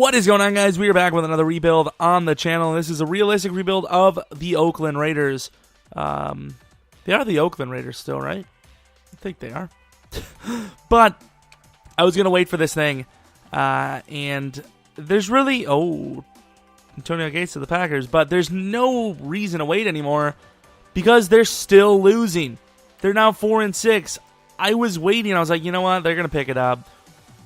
What is going on, guys? We are back with another rebuild on the channel. This is a realistic rebuild of the Oakland Raiders. They are the Oakland Raiders still, right? I think they are. But I was going to wait for this thing. And there's really... Oh, Antonio Gates to the Packers. But there's no reason to wait anymore because they're still losing. They're now 4-6. I was waiting. I was like, you know what? They're going to pick it up.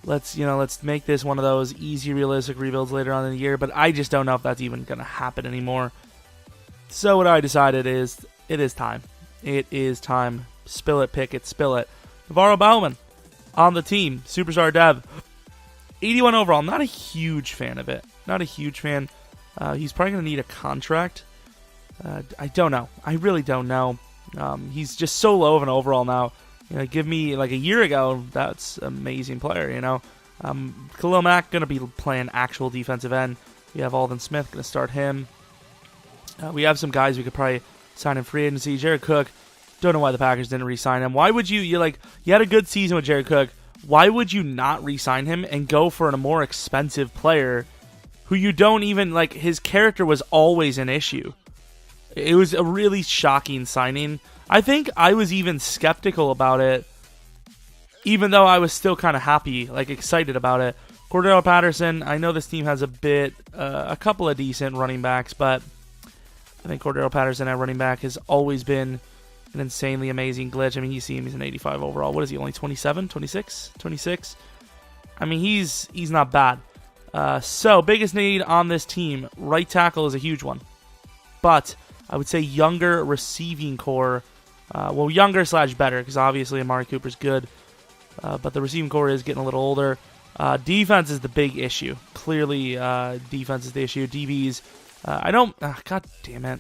Let's make this one of those easy, realistic rebuilds later on in the year, but I just don't know if that's even going to happen anymore. So what I decided is, it is time. It is time. Spill it, pick it, spill it. Navarro Bowman on the team. Superstar dev. 81 overall. Not a huge fan of it. Not a huge fan. He's probably going to need a contract. I don't know. I really don't know. He's just so low of an overall now. You know, give me like a year ago, that's an amazing player, you know. Khalil Mack going to be playing actual defensive end. We have Aldon Smith going to start him. We have some guys we could probably sign in free agency. Jared Cook, don't know why the Packers didn't re-sign him. Why would you had a good season with Jared Cook. Why would you not re-sign him and go for a more expensive player who you don't even, like, his character was always an issue. It was a really shocking signing. I think I was even skeptical about it, even though I was still kind of happy, like excited about it. Cordarrelle Patterson, I know this team has a couple of decent running backs, but I think Cordarrelle Patterson at running back has always been an insanely amazing glitch. I mean, you see him, he's an 85 overall. What is he, only 27, 26, 26? I mean, he's not bad. So, biggest need on this team, right tackle is a huge one. But I would say younger receiving core. Well, younger / better, because obviously Amari Cooper's good. But the receiving core is getting a little older. Defense is the big issue. Clearly, defense is the issue. DBs, God damn it.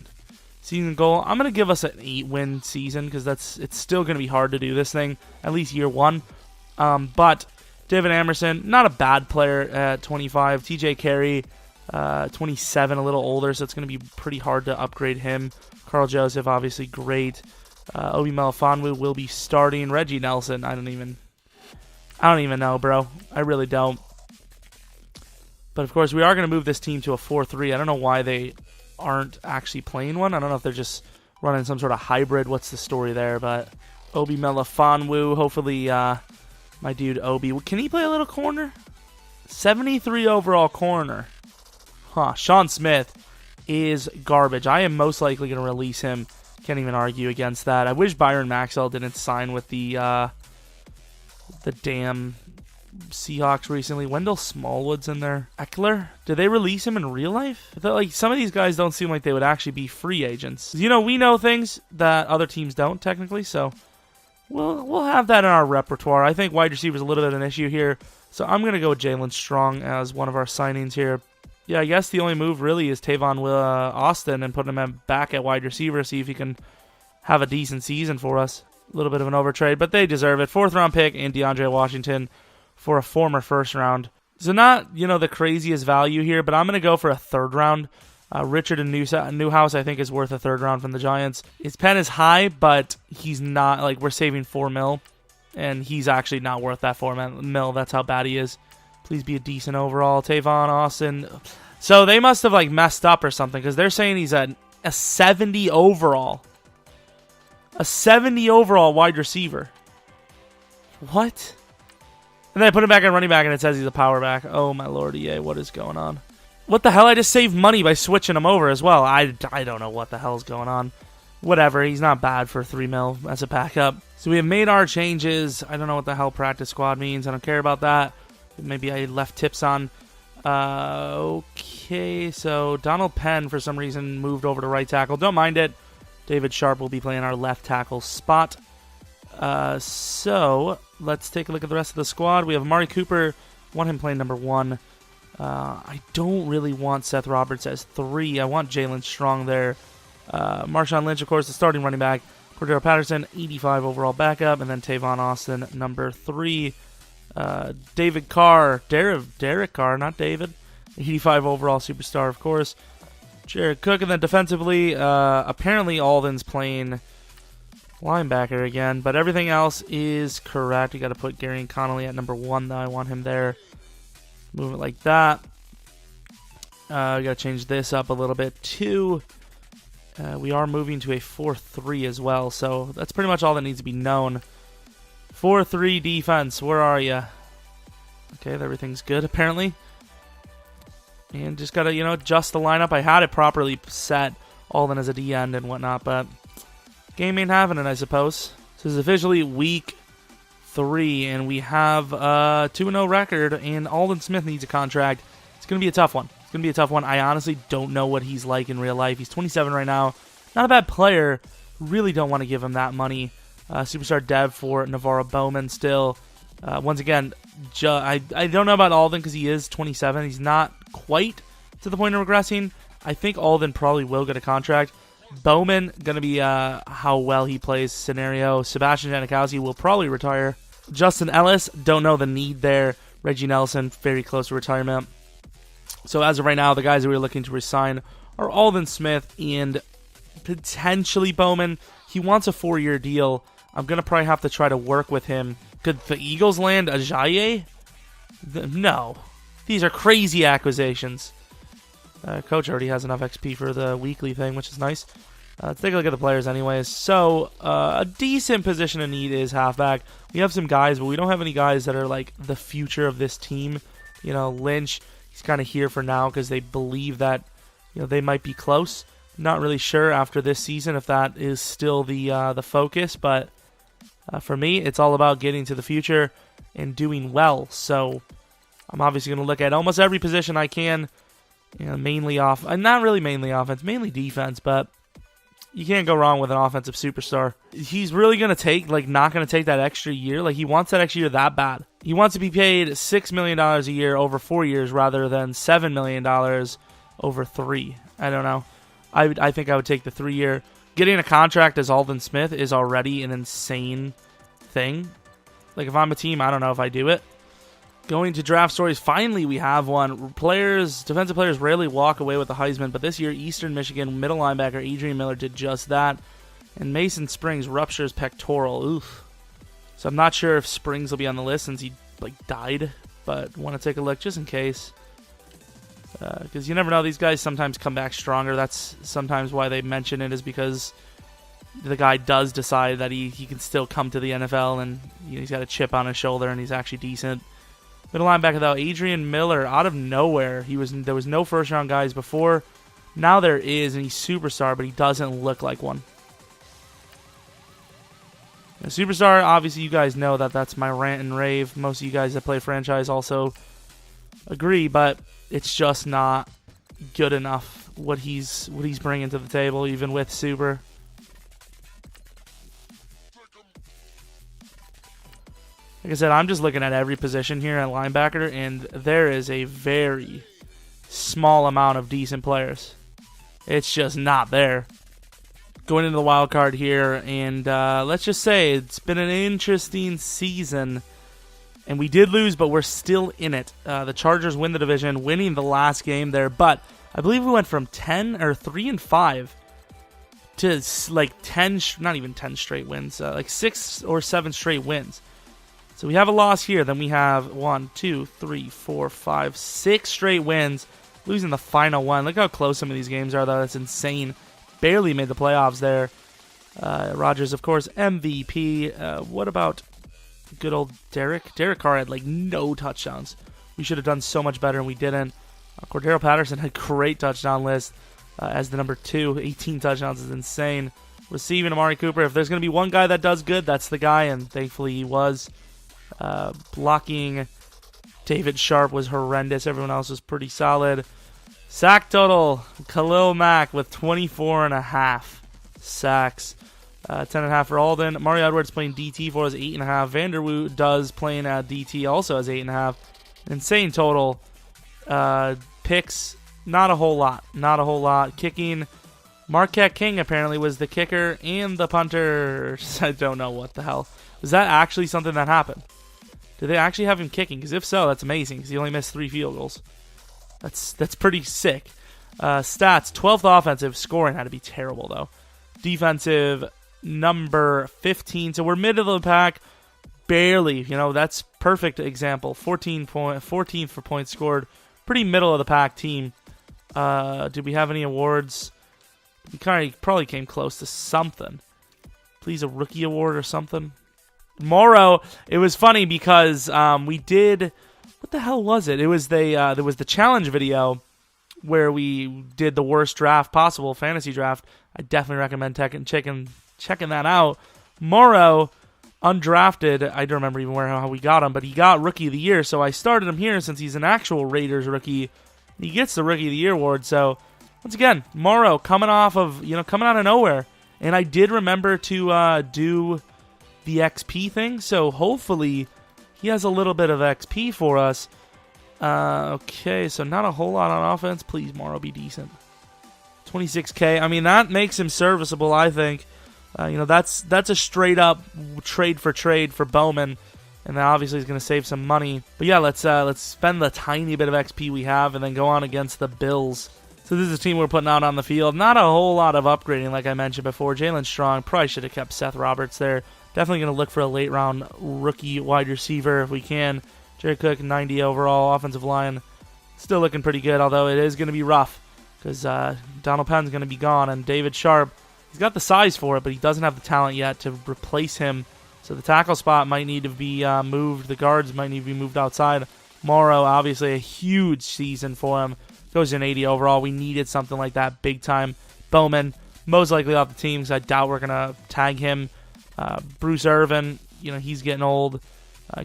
Season goal, I'm going to give us an 8-win season, because it's still going to be hard to do this thing, at least year one. But David Amerson, not a bad player at 25. TJ Carey, 27, a little older, so it's going to be pretty hard to upgrade him. Carl Joseph, obviously great. Obi Melifonwu will be starting. Reggie Nelson, I don't even know, bro. I really don't. But of course, we are going to move this team to a 4-3. I don't know why they aren't actually playing one. I don't know if they're just running some sort of hybrid. What's the story there? But Obi Melifonwu, hopefully, my dude Obi, can he play a little corner? 73 overall corner. Huh. Sean Smith is garbage. I am most likely going to release him. Can't even argue against that. I wish Byron Maxwell didn't sign with the damn Seahawks recently. Wendell Smallwood's in there. Eckler? Did they release him in real life? I thought, like, some of these guys don't seem like they would actually be free agents. You know, we know things that other teams don't, technically, so we'll have that in our repertoire. I think wide receiver is a little bit of an issue here, so I'm going to go with Jalen Strong as one of our signings here. Yeah, I guess the only move really is Tavon Austin and putting him back at wide receiver, see if he can have a decent season for us. A little bit of an overtrade, but they deserve it. 4th round pick in DeAndre Washington for a former 1st round. So not, the craziest value here, but I'm going to go for a 3rd round. Richard and Newhouse, I think, is worth a 3rd round from the Giants. His pen is high, but he's not, like, we're saving $4 million, and he's actually not worth that $4 million. That's how bad he is. Please be a decent overall. Tavon Austin. So they must have, like, messed up or something, because they're saying he's a 70 overall. A 70 overall wide receiver. What? And then I put him back at running back, and it says he's a power back. Oh, my lord, EA, what is going on? What the hell? I just saved money by switching him over as well. I don't know what the hell's going on. Whatever, he's not bad for $3 million as a backup. So we have made our changes. I don't know what the hell practice squad means. I don't care about that. Maybe I left tips on. Okay, so Donald Penn, for some reason, moved over to right tackle. Don't mind it. David Sharp will be playing our left tackle spot. So let's take a look at the rest of the squad. We have Amari Cooper. Want him playing number 1. I don't really want Seth Roberts as 3. I want Jalen Strong there. Marshawn Lynch, of course, the starting running back. Cordell Patterson, 85 overall backup. And then Tavon Austin, number 3. David Carr, Derek Carr, not David. 85 overall superstar, of course. Jared Cook, and then defensively, apparently Alden's playing linebacker again, but everything else is correct. You got to put Gary and Connolly at number 1, though. I want him there. Move it like that. We got to change this up a little bit too. We are moving to a 4-3 as well, so that's pretty much all that needs to be known. 4-3 defense, where are you? Okay, everything's good apparently. And just got to, adjust the lineup. I had it properly set, Alden as a D-end and whatnot, but game ain't having it, I suppose. This is officially week 3, and we have a 2-0 record, and Alden Smith needs a contract. It's going to be a tough one. I honestly don't know what he's like in real life. He's 27 right now. Not a bad player. Really don't want to give him that money. Superstar dev for Navarro Bowman still. Once again, I don't know about Alden because he is 27. He's not quite to the point of regressing. I think Alden probably will get a contract. Bowman, going to be how well he plays scenario. Sebastian Janikowski will probably retire. Justin Ellis, don't know the need there. Reggie Nelson, very close to retirement. So as of right now, the guys that we're looking to resign are Alden Smith and potentially Bowman. He wants a 4-year deal. I'm going to probably have to try to work with him. Could the Eagles land Ajayi? No. These are crazy acquisitions. Coach already has enough XP for the weekly thing, which is nice. Let's take a look at the players anyways. So, a decent position of need is halfback. We have some guys, but we don't have any guys that are like the future of this team. Lynch, he's kind of here for now because they believe that they might be close. Not really sure after this season if that is still the focus, but for me, it's all about getting to the future and doing well. So, I'm obviously going to look at almost every position I can. Mainly not really mainly offense, mainly defense, but you can't go wrong with an offensive superstar. He's really going to take, not going to take that extra year. He wants that extra year that bad. He wants to be paid $6 million a year over 4 years rather than $7 million over 3. I don't know. I think I would take the 3-year. Getting a contract as Alden Smith is already an insane thing. If I'm a team, I don't know if I do it. Going to draft stories, finally we have one. Defensive players rarely walk away with the Heisman, but this year Eastern Michigan middle linebacker Adrian Miller did just that. And Mason Springs ruptures pectoral. Oof. So I'm not sure if Springs will be on the list since he died, but want to take a look just in case. Because you never know, these guys sometimes come back stronger. That's sometimes why they mention it, is because the guy does decide that he can still come to the NFL and he's got a chip on his shoulder and he's actually decent. Middle linebacker, though, Adrian Miller, out of nowhere. There was no first-round guys before. Now there is, and he's superstar, but he doesn't look like one. A superstar, obviously, you guys know that's my rant and rave. Most of you guys that play franchise also agree, but it's just not good enough what he's bringing to the table, even with super. Like I said, I'm just looking at every position here at linebacker, and there is a very small amount of decent players. It's just not there. Going into the wild card here, and let's just say it's been an interesting season, and we did lose, but we're still in it. The Chargers win the division, winning the last game there, but I believe we went from 3-5 to 10, not even 10 straight wins, 6 or 7 straight wins. So we have a loss here. Then we have 1, 2, 3, 4, 5, 6 straight wins, losing the final one. Look how close some of these games are, though. That's insane. Barely made the playoffs there. Rodgers, of course, MVP. What about good old Derek? Derek Carr had no touchdowns. We should have done so much better, and we didn't. Cordarrelle Patterson had a great touchdown list as the number 2. 18 touchdowns is insane. Receiving Amari Cooper. If there's going to be one guy that does good, that's the guy, and thankfully he was. Blocking, David Sharp was horrendous. Everyone else was pretty solid. Sack total, Khalil Mack with 24.5 sacks. 10.5 for Alden. Mario Edwards playing DT for us, 8.5. Vanderwood does playing DT, also has 8.5. Insane total. Picks, not a whole lot. Kicking, Marquette King apparently was the kicker and the punter. I don't know what the hell. Was that actually something that happened? Did they actually have him kicking? Because if so, that's amazing, because he only missed 3 field goals. That's pretty sick. Stats, 12th offensive. Scoring had to be terrible, though. Defensive, number 15. So we're mid of the pack. Barely. That's perfect example. 14 for points scored. Pretty middle of the pack team. Did we have any awards? We probably came close to something. Please, a rookie award or something. Morrow, it was funny because we did... What the hell was it? It was there was the challenge video where we did the worst draft possible, fantasy draft. I definitely recommend checking that out. Morrow, undrafted, I don't remember even how we got him, but he got Rookie of the Year, so I started him here since he's an actual Raiders rookie. He gets the Rookie of the Year award, so once again, Morrow coming out of nowhere. And I did remember to do the XP thing, so hopefully he has a little bit of XP for us. Okay, so not a whole lot on offense. Please, Morrow, be decent. 26K. I mean, that makes him serviceable, I think. That's a straight-up trade for Bowman, and then obviously he's going to save some money. But yeah, let's spend the tiny bit of XP we have and then go on against the Bills. So this is a team we're putting out on the field. Not a whole lot of upgrading, like I mentioned before. Jalen Strong, probably should have kept Seth Roberts there. Definitely going to look for a late-round rookie wide receiver if we can. Jared Cook, 90 overall. Offensive line, still looking pretty good, although it is going to be rough because Donald Penn's going to be gone, and David Sharp, he's got the size for it, but he doesn't have the talent yet to replace him. So the tackle spot might need to be moved. The guards might need to be moved outside. Morrow, obviously a huge season for him. Goes in 80 overall. We needed something like that big time. Bowman, most likely off the team because I doubt we're going to tag him. Bruce Irvin, he's getting old.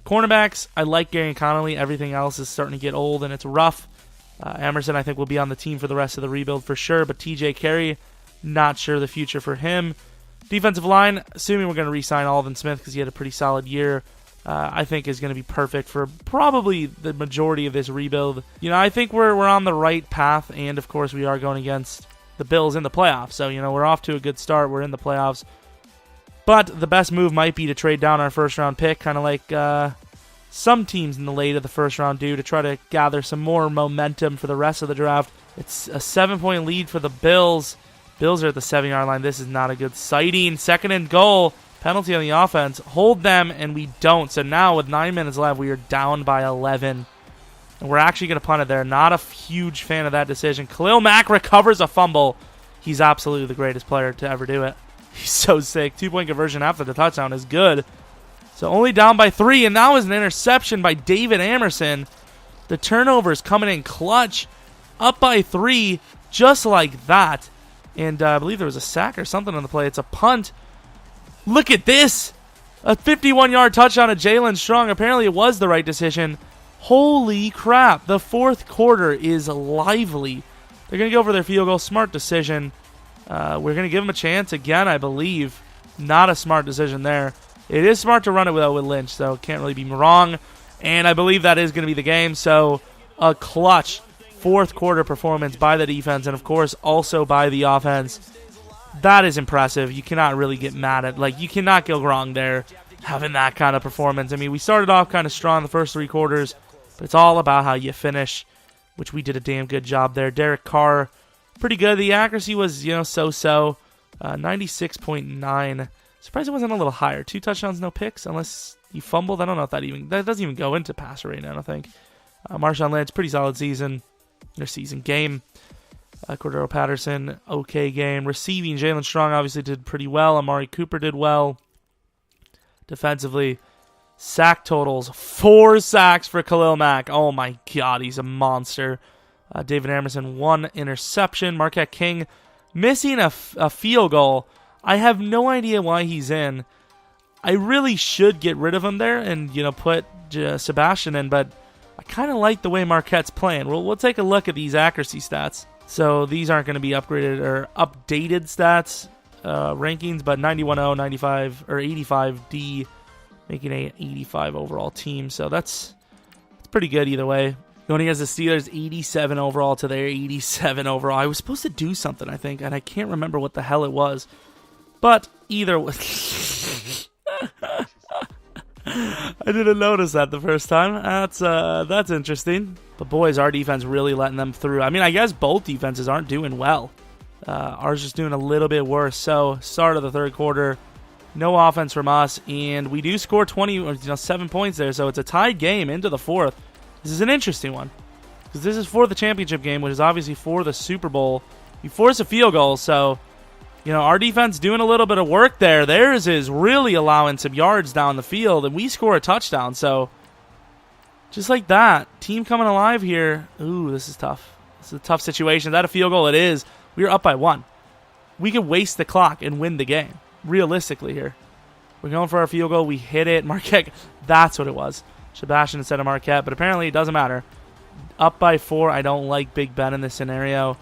Cornerbacks, I like Gary Connolly. Everything else is starting to get old, and it's rough. Emerson, I think, will be on the team for the rest of the rebuild for sure, but TJ Carey, not sure the future for him. Defensive line, assuming we're going to re-sign Alvin Smith because he had a pretty solid year, I think is going to be perfect for probably the majority of this rebuild. I think we're on the right path, and of course we are going against the Bills in the playoffs. So, we're off to a good start. We're in the playoffs. But the best move might be to trade down our first-round pick, kind of like some teams in the late of the first round do, to try to gather some more momentum for the rest of the draft. It's a 7-point lead for the Bills. Bills are at the 7-yard line. This is not a good sighting. 2nd and goal. Penalty on the offense. Hold them, and we don't. So now with 9 minutes left, we are down by 11. And we're actually going to punt it there. Not a huge fan of that decision. Khalil Mack recovers a fumble. He's absolutely the greatest player to ever do it. He's so sick. 2-point conversion after the touchdown is good. So only down by 3, and that was an interception by David Emerson. The turnover is coming in clutch. Up by 3, just like that. And I believe there was a sack or something on the play. It's a punt. Look at this. A 51-yard touchdown to Jalen Strong. Apparently it was the right decision. Holy crap. The fourth quarter is lively. They're going to go for their field goal. Smart decision. We're going to give them a chance again, I believe. Not a smart decision there. It is smart to run it with Lynch, so can't really be wrong. And I believe that is going to be the game. So a clutch fourth quarter performance by the defense and, of course, also by the offense. That is impressive. You cannot really get mad at, you cannot go wrong there having that kind of performance. I mean, we started off kind of strong the first 3 quarters, but it's all about how you finish, which we did a damn good job there. Derek Carr, pretty good. The accuracy was, so-so. 96.9. Surprised it wasn't a little higher. 2 touchdowns, no picks, unless you fumbled. I don't know if that doesn't even go into passer rating, I don't think. Marshawn Lynch, pretty solid season. Their season game. Cordarrelle Patterson, okay game. Receiving, Jalen Strong obviously did pretty well. Amari Cooper did well. Defensively, sack totals, 4 sacks for Khalil Mack. Oh my God, he's a monster. David Emerson, 1 interception. Marquette King missing a field goal. I have no idea why he's in. I really should get rid of him there and, put Sebastian in, but I kind of like the way Marquette's playing. We'll take a look at these accuracy stats. So these aren't going to be upgraded or updated stats rankings, but 91-0, 95 or 85D, making a 85 overall team. So that's pretty good either way. Going against the Steelers, 87 overall to their 87 overall. I was supposed to do something, I think, and I can't remember what the hell it was. But either way, I didn't notice that the first time. That's interesting. But boys, our defense really letting them through. I mean, I guess both defenses aren't doing well. Ours just doing a little bit worse. So start of the third quarter, no offense from us, and we do score 7 points there. So it's a tied game into the fourth. This is an interesting one. because this is for the championship game, which is obviously for the Super Bowl. You force a field goal, so, you know, our defense doing a little bit of work there. Theirs is really allowing some yards down the field, and we score a touchdown. So, just like that, team coming alive here. Ooh, this is tough. This is a tough situation. Is that a field goal? It is. We are up by 1. We could waste the clock and win the game, realistically here. We're going for our field goal. We hit it. Marquette, that's what it was. Sebastian instead of Marquette, but apparently it doesn't matter. Up by 4. I don't like Big Ben in this scenario.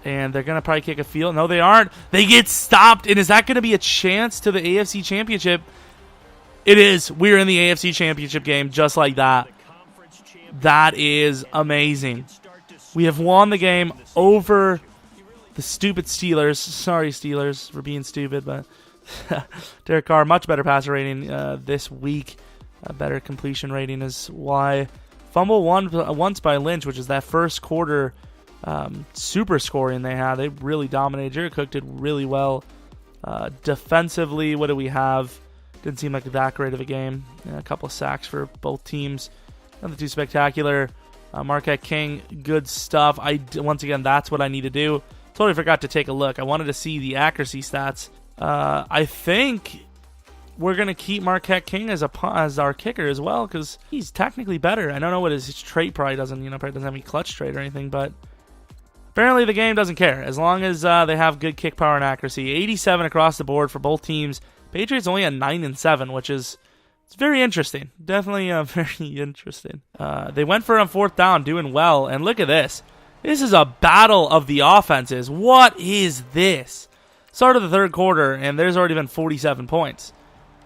And they're going to probably kick a field. No, they aren't. They get stopped. And is that going to be a chance to the AFC Championship? It is. We're in the AFC Championship game just like that. That is amazing. We have won the game over the stupid Steelers. Sorry, Steelers, for being stupid. But Derek Carr, much better passer rating this week. A better completion rating is why. Fumble once by Lynch, which is that first quarter super scoring they had. They really dominated. Jared Cook did really well. Defensively, what do we have? Didn't seem like that great of a game. A couple of sacks for both teams. Nothing too spectacular. Marquette King, good stuff. Once again, that's what I need to do. Totally forgot to take a look. I wanted to see the accuracy stats. I think we're going to keep Marquette King as our kicker as well, because he's technically better. I don't know what his trait probably doesn't have any clutch trait or anything, but apparently the game doesn't care as long as they have good kick power and accuracy. 87 across the board for both teams. Patriots only at 9-7, which is it's very interesting. Definitely very interesting. They went for a 4th down, doing well, and look at this. This is a battle of the offenses. What is this? Start of the third quarter, and there's already been 47 points.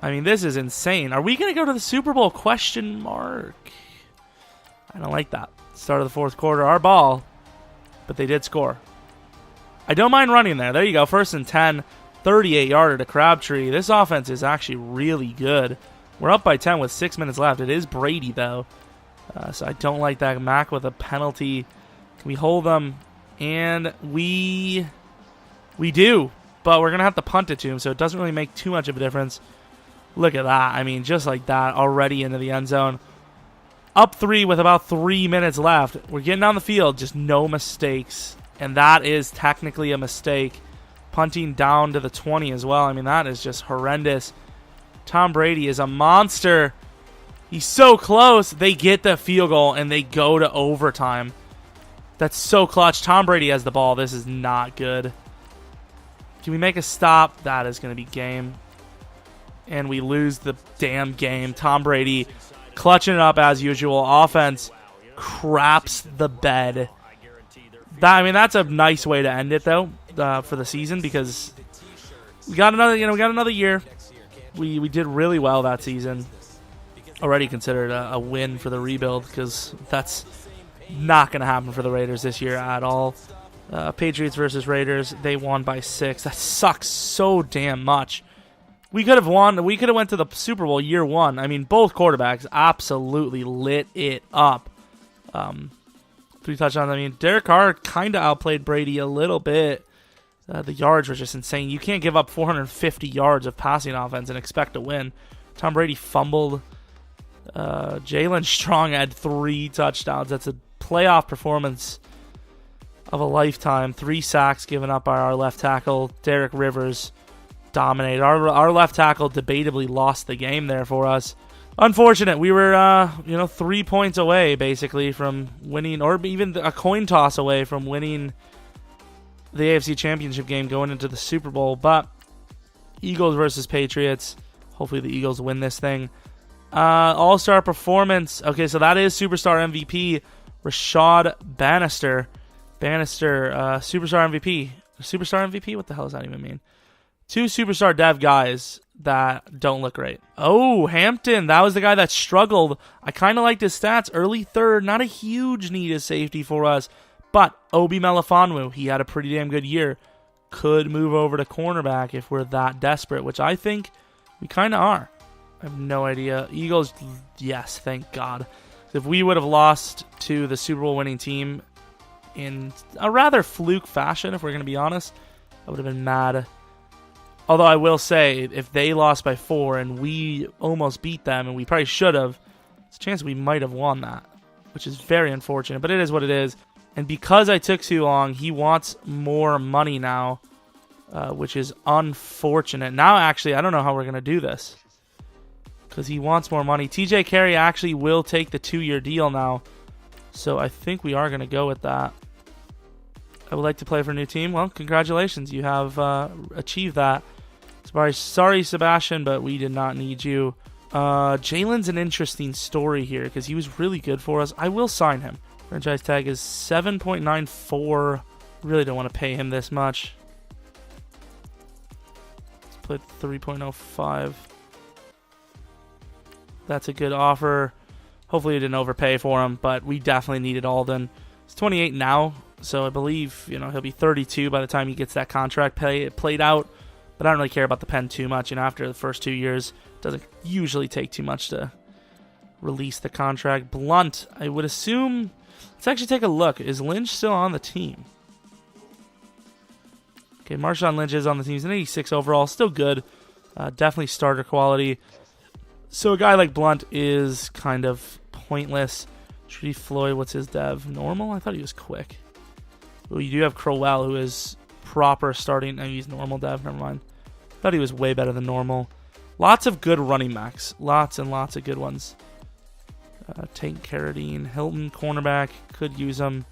I mean, this is insane. Are we going to go to the Super Bowl? Question mark. I don't like that. Start of the fourth quarter. Our ball. But they did score. I don't mind running there. There you go. 1st and 10. 38-yarder to Crabtree. This offense is actually really good. We're up by 10 with 6 minutes left. It is Brady, though. So I don't like that. Mack with a penalty. We hold them. And we do. But we're going to have to punt it to him, so it doesn't really make too much of a difference. Look at that. I mean, just like that, already into the end zone. Up 3 with about 3 minutes left. We're getting down the field, just no mistakes. And that is technically a mistake. Punting down to the 20 as well. I mean, that is just horrendous. Tom Brady is a monster. He's so close. They get the field goal, and they go to overtime. That's so clutch. Tom Brady has the ball. This is not good. Can we make a stop? That is going to be game. And we lose the damn game. Tom Brady clutching it up as usual. Offense craps the bed. That's a nice way to end it, though, for the season, because we got another year. We did really well that season. Already considered a win for the rebuild, because that's not going to happen for the Raiders this year at all. Patriots versus Raiders, they won by 6. That sucks so damn much. We could have won. We could have went to the Super Bowl year 1. I mean, both quarterbacks absolutely lit it up. 3 touchdowns. I mean, Derek Carr kind of outplayed Brady a little bit. The yards were just insane. You can't give up 450 yards of passing offense and expect to win. Tom Brady fumbled. Jalen Strong had 3 touchdowns. That's a playoff performance of a lifetime. 3 sacks given up by our left tackle. Derek Rivers dominated. Our left tackle debatably lost the game there for us. Unfortunate. We were 3 points away basically from winning, or even a coin toss away from winning the AFC Championship game going into the Super Bowl. But Eagles versus Patriots. Hopefully the Eagles win this thing. All-star performance. Okay, so that is Superstar MVP Rashad Bannister. Superstar MVP. Superstar MVP? What the hell does that even mean? 2 Superstar Dev guys that don't look great. Oh, Hampton. That was the guy that struggled. I kind of liked his stats. Early 3rd. Not a huge need of safety for us. But Obi Melifonwu, he had a pretty damn good year. Could move over to cornerback if we're that desperate, which I think we kind of are. I have no idea. Eagles, yes, thank God. If we would have lost to the Super Bowl winning team in a rather fluke fashion, if we're going to be honest, I would have been mad. Although I will say, if they lost by 4 and we almost beat them, and we probably should have, there's a chance we might have won that. which is very unfortunate, but it is what it is. And because I took too long, he wants more money now, which is unfortunate. Now, actually, I don't know how we're going to do this because he wants more money. TJ Carey actually will take the 2-year deal now, so I think we are going to go with that. I would like to play for a new team. Well, congratulations. You have achieved that. Sorry, Sebastian, but we did not need you. Jalen's an interesting story here because he was really good for us. I will sign him. Franchise tag is 7.94. Really don't want to pay him this much. Let's put 3.05. That's a good offer. Hopefully we didn't overpay for him, but we definitely needed Alden. He's 28 now, so I believe he'll be 32 by the time he gets that contract played out. But I don't really care about the pen too much. After the first 2 years, it doesn't usually take too much to release the contract. Blunt, I would assume. Let's actually take a look. Is Lynch still on the team? Okay, Marshawn Lynch is on the team. He's an 86 overall. Still good. Definitely starter quality. So a guy like Blunt is kind of pointless. Tree Floyd, what's his dev? Normal? I thought he was quick. Well, you do have Crowell, who is proper starting. No, he's normal dev. Never mind. Thought he was way better than normal. Lots of good running backs. Lots and lots of good ones. Tank Carradine. Hilton, cornerback. Could use him.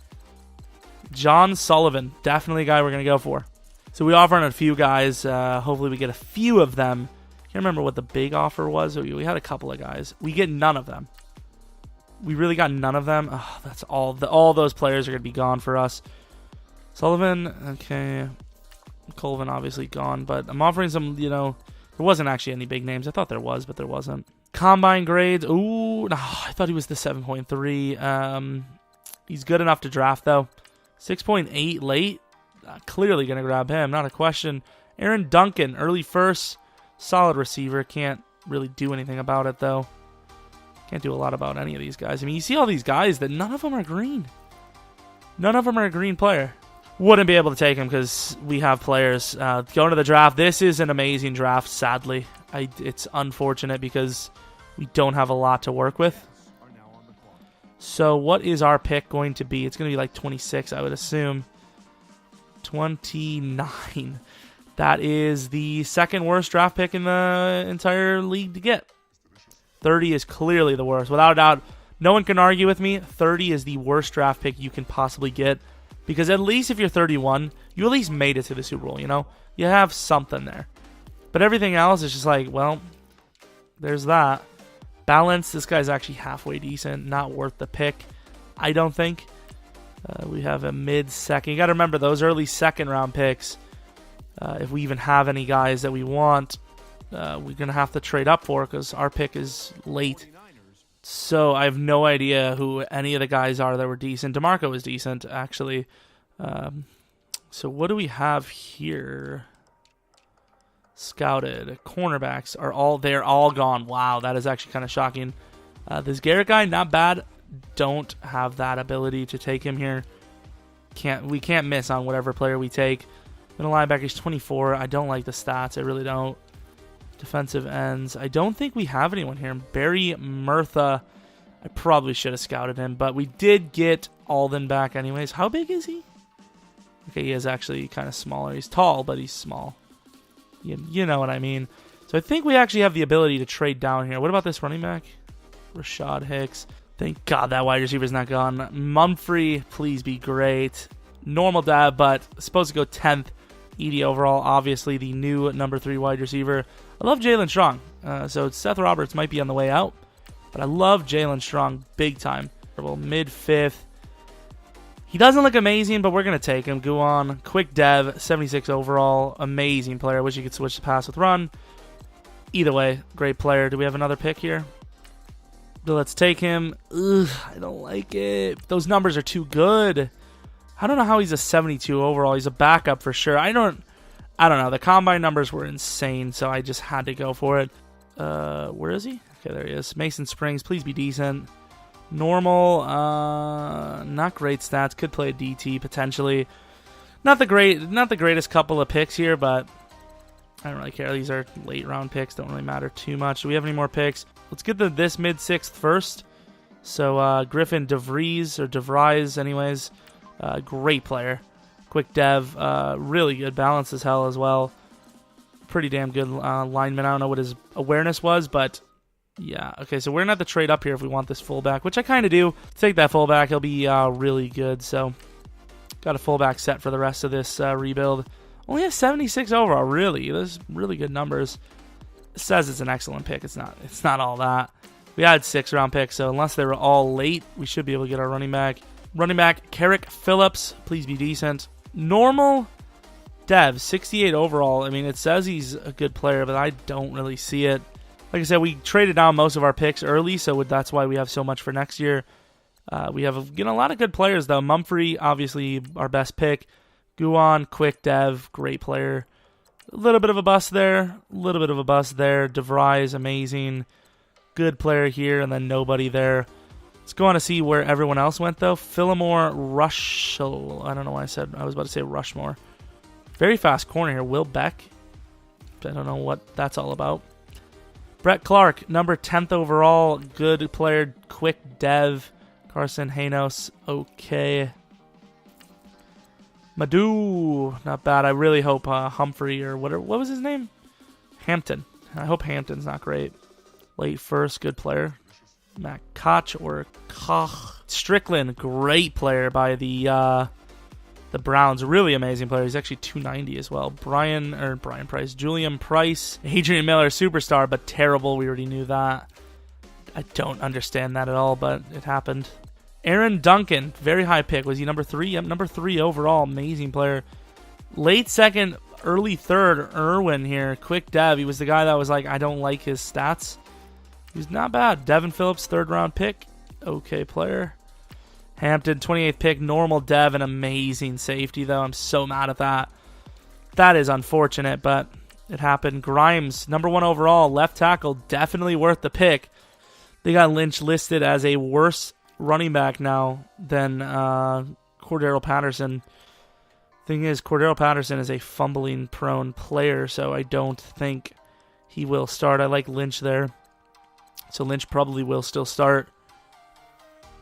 John Sullivan. Definitely a guy we're going to go for. So we offer on a few guys. Hopefully we get a few of them. Can't remember what the big offer was. We had a couple of guys. We get none of them. We really got none of them. Oh, that's all. All those players are going to be gone for us. Sullivan, okay. Colvin obviously gone, but I'm offering some, there wasn't actually any big names. I thought there was, but there wasn't. Combine grades. Ooh, no, I thought he was the 7.3. He's good enough to draft, though. 6.8 late. Clearly going to grab him, not a question. Aaron Duncan, early first. Solid receiver. Can't really do anything about it, though. Can't do a lot about any of these guys. I mean, you see all these guys that none of them are green. None of them are a green player. Wouldn't be able to take him because we have players. Going to the draft. This is an amazing draft, sadly. It's unfortunate because we don't have a lot to work with. So what is our pick going to be? It's going to be like 26, I would assume. 29. That is the second worst draft pick in the entire league to get. 30 is clearly the worst. Without a doubt, no one can argue with me. 30 is the worst draft pick you can possibly get. Because at least if you're 31, you at least made it to the Super Bowl, You have something there. But everything else is just like, well, there's that. Balance, this guy's actually halfway decent. Not worth the pick, I don't think. We have a mid-second. You got to remember, those early second-round picks, if we even have any guys that we want, we're going to have to trade up for because our pick is late. So I have no idea who any of the guys are that were decent. DeMarco was decent, actually. So what do we have here? Scouted. Cornerbacks they're all gone. Wow, that is actually kind of shocking. This Garrett guy, not bad. Don't have that ability to take him here. We can't miss on whatever player we take. Middle linebacker, he's 24. I don't like the stats. I really don't. Defensive ends. I don't think we have anyone here. Barry Murtha. I probably should have scouted him, but we did get Alden back anyways. How big is he? Okay, he is actually kind of smaller. He's tall, but he's small. You know what I mean. So I think we actually have the ability to trade down here. What about this running back? Rashad Hicks. Thank God that wide receiver's not gone. Mumphrey, please be great. Normal dab, but supposed to go 10th ED overall. Obviously, the new number 3 wide receiver. I love Jalen Strong. So Seth Roberts might be on the way out. But I love Jalen Strong big time. Mid-5th. He doesn't look amazing, but we're going to take him. Go on. Quick dev, 76 overall. Amazing player. Wish you could switch the pass with run. Either way, great player. Do we have another pick here? Let's take him. Ugh, I don't like it. Those numbers are too good. I don't know how he's a 72 overall. He's a backup for sure. I don't know. The combine numbers were insane, so I just had to go for it. Where is he? Okay, there he is. Mason Springs, please be decent. Normal, not great stats. Could play a DT potentially. Not the greatest couple of picks here, but I don't really care. These are late round picks. Don't really matter too much. Do we have any more picks? Let's get this mid-6th first. So Griffin DeVries anyways, great player. Quick dev, really good, balance as hell as well. Pretty damn good lineman. I don't know what his awareness was, but yeah. Okay, so we're going to have to trade up here if we want this fullback, which I kind of do. Take that fullback. He'll be really good. So got a fullback set for the rest of this rebuild. Only has 76 overall, really. Those really good numbers. It says it's an excellent pick. It's not. It's not all that. We had 6-round picks, so unless they were all late, we should be able to get our running back. Running back, Carrick Phillips. Please be decent. Normal dev, 68 overall. I mean, it says he's a good player, but I don't really see it. Like I said, we traded down most of our picks early, so that's why we have so much for next year. We have a lot of good players, though. Mumphrey, obviously, our best pick. Guan, quick dev, great player. A little bit of a bust there. DeVries, amazing. Good player here, and then nobody there. Let's go on to see where everyone else went, though. Phillimore Rushell. I don't know why I was about to say Rushmore. Very fast corner here. Will Beck. I don't know what that's all about. Brett Clark, number 10th overall. Good player, quick dev. Carson Hanos, okay. Madhu, not bad. I really hope Humphrey or what was his name? Hampton. I hope Hampton's not great. Late first, good player. Matt Koch or Koch. Strickland, great player by the Browns. Really amazing player. He's actually 290 as well. Brian Price. Julian Price. Adrian Miller, superstar, but terrible. We already knew that. I don't understand that at all, but it happened. Aaron Duncan, very high pick. Was he number 3? Yep, number 3 overall. Amazing player. Late second, early third, Irwin here. Quick dev. He was the guy that was like, I don't like his stats. He's not bad. Devin Phillips, 3rd round pick. Okay player. Hampton, 28th pick. Normal dev, an amazing safety, though. I'm so mad at that. That is unfortunate, but it happened. Grimes, number 1 overall. Left tackle, definitely worth the pick. They got Lynch listed as a worse running back now than Cordarrelle Patterson. Thing is, Cordarrelle Patterson is a fumbling-prone player, so I don't think he will start. I like Lynch there. So Lynch probably will still start.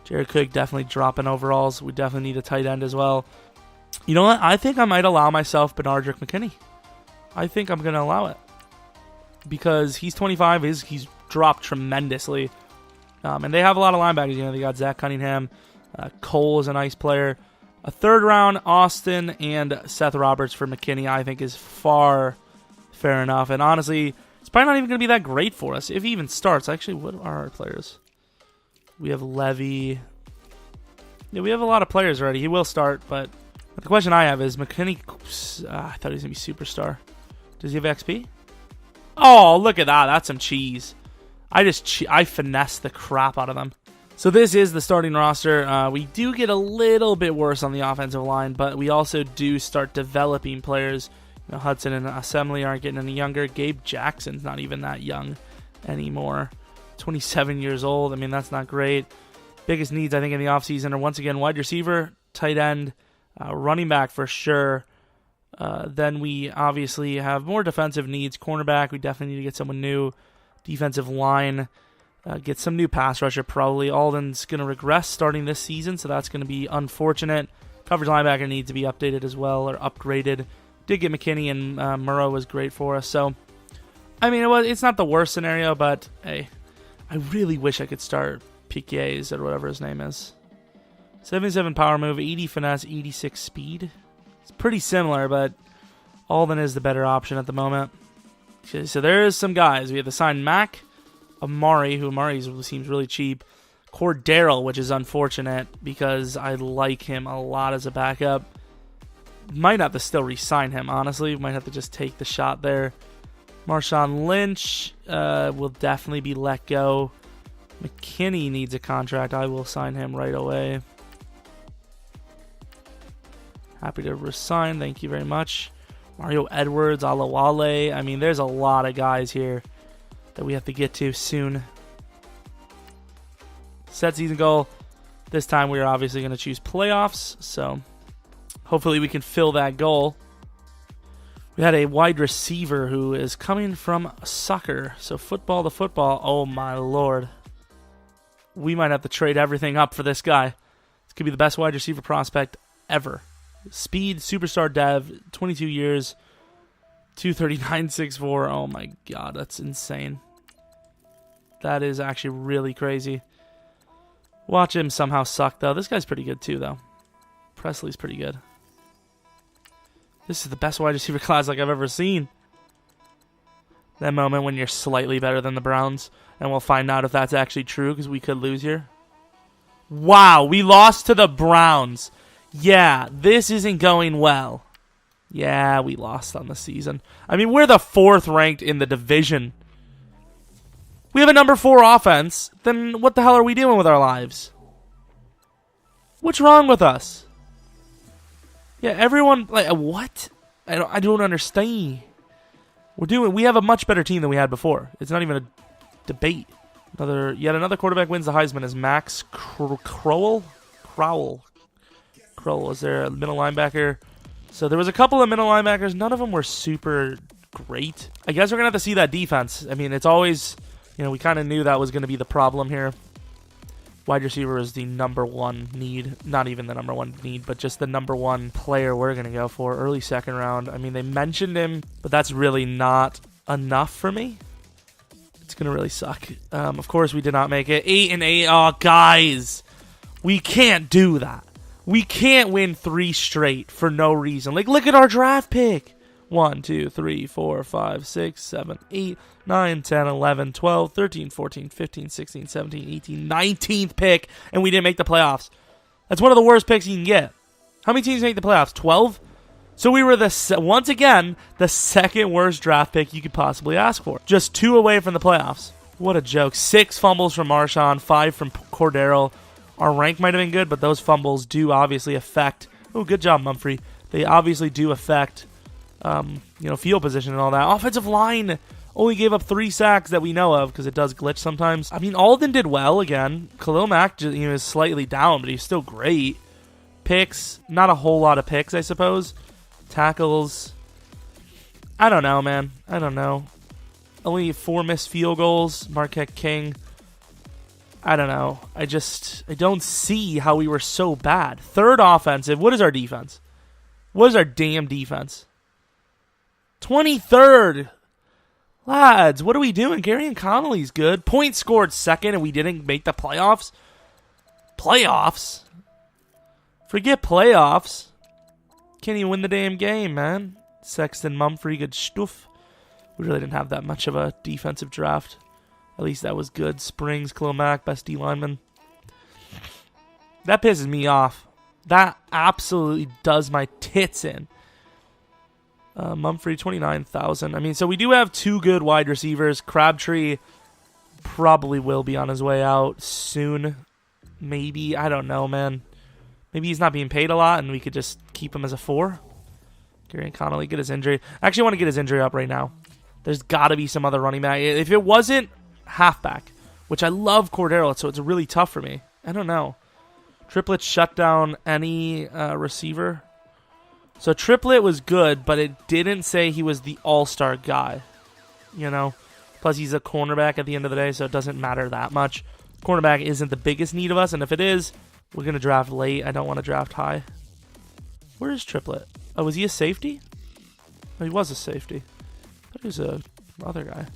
Jared Cook definitely dropping overalls. We definitely need a tight end as well. You know what? I think I might allow myself Benardrick McKinney. I think I'm going to allow it. Because he's 25. He's dropped tremendously. And they have a lot of linebackers. You know, they got Zach Cunningham. Cole is a nice player. A 3rd round, Austin and Seth Roberts for McKinney, I think is far fair enough. And honestly, it's probably not even going to be that great for us if he even starts. Actually, what are our players? We have Levy. Yeah, we have a lot of players already. He will start, but the question I have is McKinney. I thought he was going to be superstar. Does he have XP? Oh, look at that. That's some cheese. I finessed the crap out of them. So this is the starting roster. We do get a little bit worse on the offensive line, but we also do start developing players. You know, Hudson and Assembly aren't getting any younger. Gabe Jackson's not even that young anymore. 27 years old. I mean, that's not great. Biggest needs, I think, in the offseason are, once again, wide receiver, tight end, running back for sure. Then we obviously have more defensive needs. Cornerback, we definitely need to get someone new. Defensive line, get some new pass rusher probably. Alden's going to regress starting this season, so that's going to be unfortunate. Coverage linebacker needs to be updated as well, or upgraded. Did get McKinney, and Murrow was great for us. So, I mean, it's not the worst scenario, but hey, I really wish I could start Piquets or whatever his name is. 77 power move, 80 finesse, 86 speed. It's pretty similar, but Alden is the better option at the moment. Okay, so there's some guys. We have to sign Mack, Amari, who Amari seems really cheap. Cordarrelle, which is unfortunate because I like him a lot as a backup. Might have to still re-sign him, honestly. Might have to just take the shot there. Marshawn Lynch will definitely be let go. McKinney needs a contract. I will sign him right away. Happy to resign. Thank you very much. Mario Edwards, Alawale. I mean, there's a lot of guys here that we have to get to soon. Set season goal. This time we are obviously going to choose playoffs, so hopefully we can fill that goal. We had a wide receiver who is coming from soccer, so football to football. Oh my lord. we might have to trade everything up for this guy. This could be the best wide receiver prospect ever. Speed, superstar dev, 22 years, 239, 6'4". Oh my god, that's insane. That is actually really crazy. Watch him somehow suck, though. This guy's pretty good, too, though. Presley's pretty good. This is the best wide receiver class like I've ever seen. That moment when you're slightly better than the Browns, and we'll find out if that's actually true, because we could lose here. Wow, we lost to the Browns. Yeah, this isn't going well. Yeah, we lost on the season. I mean, we're the 4th ranked in the division. We have a number 4 offense. Then what the hell are we doing with our lives? What's wrong with us? Yeah, everyone, like, what? I don't understand. We have a much better team than we had before. It's not even a debate. Yet another quarterback wins the Heisman is Max Crowell. Crowell is there, a middle linebacker. So there was a couple of middle linebackers. None of them were super great. I guess we're going to have to see that defense. I mean, it's always, we kind of knew that was going to be the problem here. Wide receiver is the number 1 need. Not even the number 1 need, but just the number 1 player we're going to go for. Early 2nd round. I mean, they mentioned him, but that's really not enough for me. It's going to really suck. Of course, we did not make it. 8-8. Oh, guys. We can't do that. We can't win 3 straight for no reason. Like, look at our draft pick. 1, 2, 3, 4, 5, 6, 7, 8, 9, 10, 11, 12, 13, 14, 15, 16, 17, 18, 19th pick, and we didn't make the playoffs. That's one of the worst picks you can get. How many teams make the playoffs? 12? So we were, once again, the 2nd worst draft pick you could possibly ask for. Just 2 away from the playoffs. What a joke. 6 fumbles from Marshawn, 5 from Cordarrelle. Our rank might have been good, but those fumbles do obviously affect... Oh, good job, Mumphrey. They obviously do affect... field position and all that. Offensive line only gave up 3 sacks that we know of because it does glitch sometimes. I mean, Alden did well again. Khalil Mack is slightly down, but he's still great. Picks, not a whole lot of picks, I suppose. Tackles, I don't know, man. I don't know. Only 4 missed field goals. Marquette King. I don't know. I don't see how we were so bad. 3rd offensive. What is our defense? What is our damn defense? 23rd. Lads, what are we doing? Gary and Connolly's good. Points scored 2nd, and we didn't make the playoffs. Playoffs? Forget playoffs. Can't even win the damn game, man. Sexton, Mumphrey, good stuff. We really didn't have that much of a defensive draft. At least that was good. Springs, Khalil Mack, best D lineman. That pisses me off. That absolutely does my tits in. Mumphrey, 29,000. I mean, so we do have 2 good wide receivers. Crabtree probably will be on his way out soon. Maybe. I don't know, man. Maybe he's not being paid a lot, and we could just keep him as a 4. Gary and Connolly, get his injury. I actually want to get his injury up right now. There's got to be some other running back. If it wasn't halfback, which I love Cordarrelle, so it's really tough for me. I don't know. Triplet shut down any receiver. So Triplet was good, but it didn't say he was the all-star guy. Plus he's a cornerback at the end of the day, so it doesn't matter that much. Cornerback isn't the biggest need of us, and if it is, we're going to draft late. I don't want to draft high. Where is Triplet? Oh, was he a safety? Oh, he was a safety. I thought he was a other guy.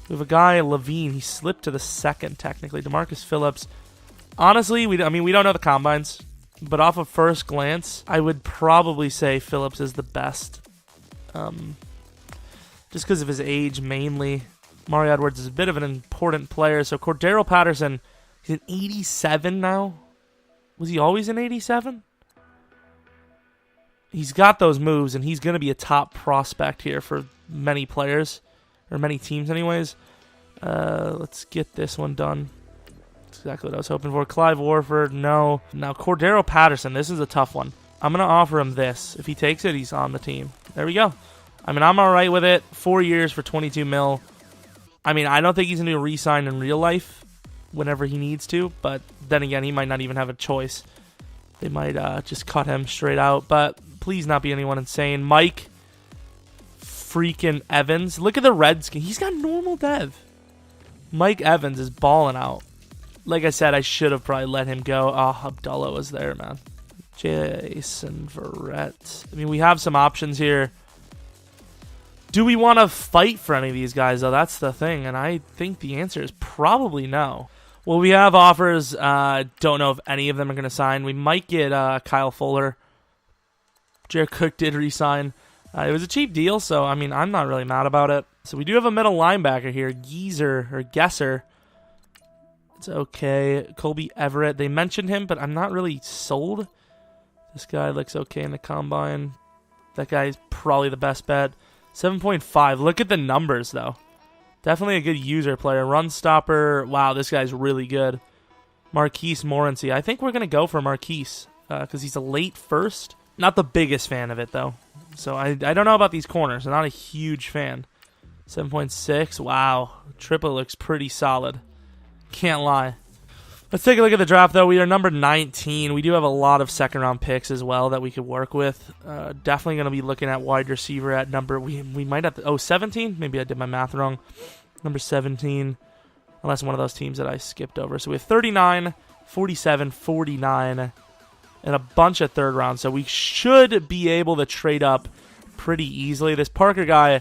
We have a guy, Levine. He slipped to the 2nd, technically. DeMarcus Phillips. Honestly, we don't know the combines. But off of first glance, I would probably say Phillips is the best. Just because of his age, mainly. Mario Edwards is a bit of an important player. So Cordarrelle Patterson, he's an 87 now. Was he always an 87? He's got those moves, and he's going to be a top prospect here for many players. Or many teams, anyways. Let's get this one done. That's exactly what I was hoping for. Clive Warford, no. Now, Cordarrelle Patterson, this is a tough one. I'm going to offer him this. If he takes it, he's on the team. There we go. I mean, I'm all right with it. 4 years for 22 mil. I mean, I don't think he's going to re-sign in real life whenever he needs to. But then again, he might not even have a choice. They might just cut him straight out. But please not be anyone insane. Mike freaking Evans. Look at the Redskins. He's got normal dev. Mike Evans is balling out. like I said, I should have probably let him go. Oh, Abdullah was there, man. Jason Verrett. I mean, we have some options here. Do we want to fight for any of these guys, though? That's the thing, and I think the answer is probably no. Well, we have offers. Don't know if any of them are going to sign. We might get Kyle Fuller. Jared Cook did re-sign. It was a cheap deal, so, I mean, I'm not really mad about it. So we do have a middle linebacker here, Gesser. It's okay. Colby Everett. They mentioned him, but I'm not really sold. This guy looks okay in the combine. That guy is probably the best bet. 7.5. Look at the numbers, though. Definitely a good user player. Run stopper. Wow, this guy's really good. Marquise Morency. I think we're going to go for Marquise because he's a late first. Not the biggest fan of it, though. So I don't know about these corners. I'm not a huge fan. 7.6. Wow. Triple looks pretty solid. Can't lie. Let's take a look at the draft, though. We are number 19. We do have a lot of second-round picks as well that we could work with. Definitely going to be looking at wide receiver at number... We might have to... 17? Maybe I did my math wrong. Number 17. Unless one of those teams that I skipped over. So we have 39, 47, 49, and a bunch of third rounds. So we should be able to trade up pretty easily. This Parker guy,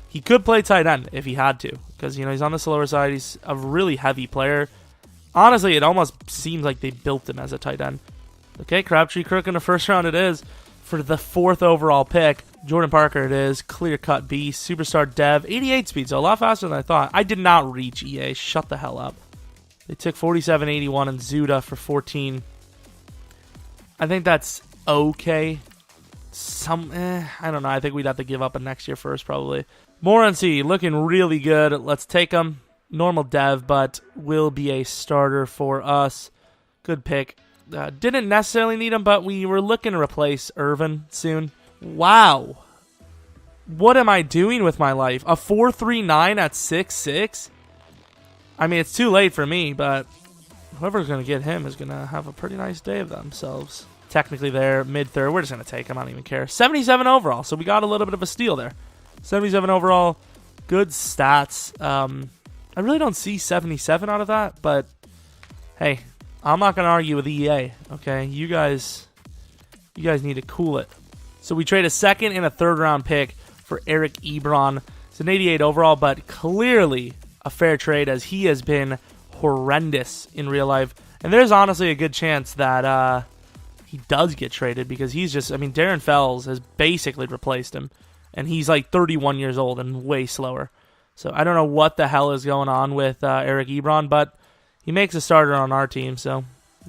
he could play tight end if he had to. Because, he's on the slower side. He's a really heavy player. Honestly, it almost seems like they built him as a tight end. Okay, Crabtree Crook in the first round it is. For the 4th overall pick, Jordan Parker it is. Clear-cut beast. Superstar dev. 88 speed, so a lot faster than I thought. I did not reach EA. Shut the hell up. They took 47.81 and Zuda for 14. I think that's okay. I don't know. I think we'd have to give up a next year first, probably. Morency looking really good. Let's take him. Normal dev, but will be a starter for us. Good pick. Didn't necessarily need him, but we were looking to replace Irvin soon. Wow. What am I doing with my life? A 4.39 at 6'6"? I mean, it's too late for me, but whoever's going to get him is going to have a pretty nice day of themselves. Technically, they're mid-third. We're just going to take him. I don't even care. 77 overall, so we got a little bit of a steal there. 77 overall. Good stats. I really don't see 77 out of that, but hey, I'm not going to argue with EA, okay? You guys need to cool it. So we trade a 2nd and a 3rd round pick for Eric Ebron. It's an 88 overall, but clearly a fair trade as he has been horrendous in real life. And there's honestly a good chance that he does get traded because he's just, Darren Fells has basically replaced him. And he's like 31 years old and way slower. So I don't know what the hell is going on with Eric Ebron, but he makes a starter on our team, so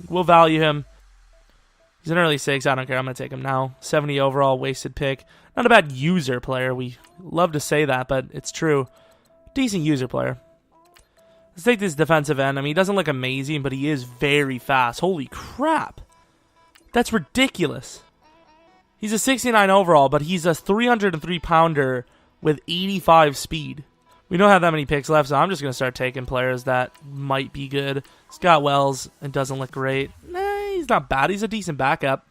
we'll value him. He's an early 6. I don't care. I'm going to take him now. 70 overall, wasted pick. Not a bad user player. We love to say that, but it's true. Decent user player. Let's take this defensive end. He doesn't look amazing, but he is very fast. Holy crap. That's ridiculous. He's a 69 overall, but he's a 303-pounder with 85 speed. We don't have that many picks left, so I'm just going to start taking players that might be good. Scott Wells, it doesn't look great. He's not bad. He's a decent backup.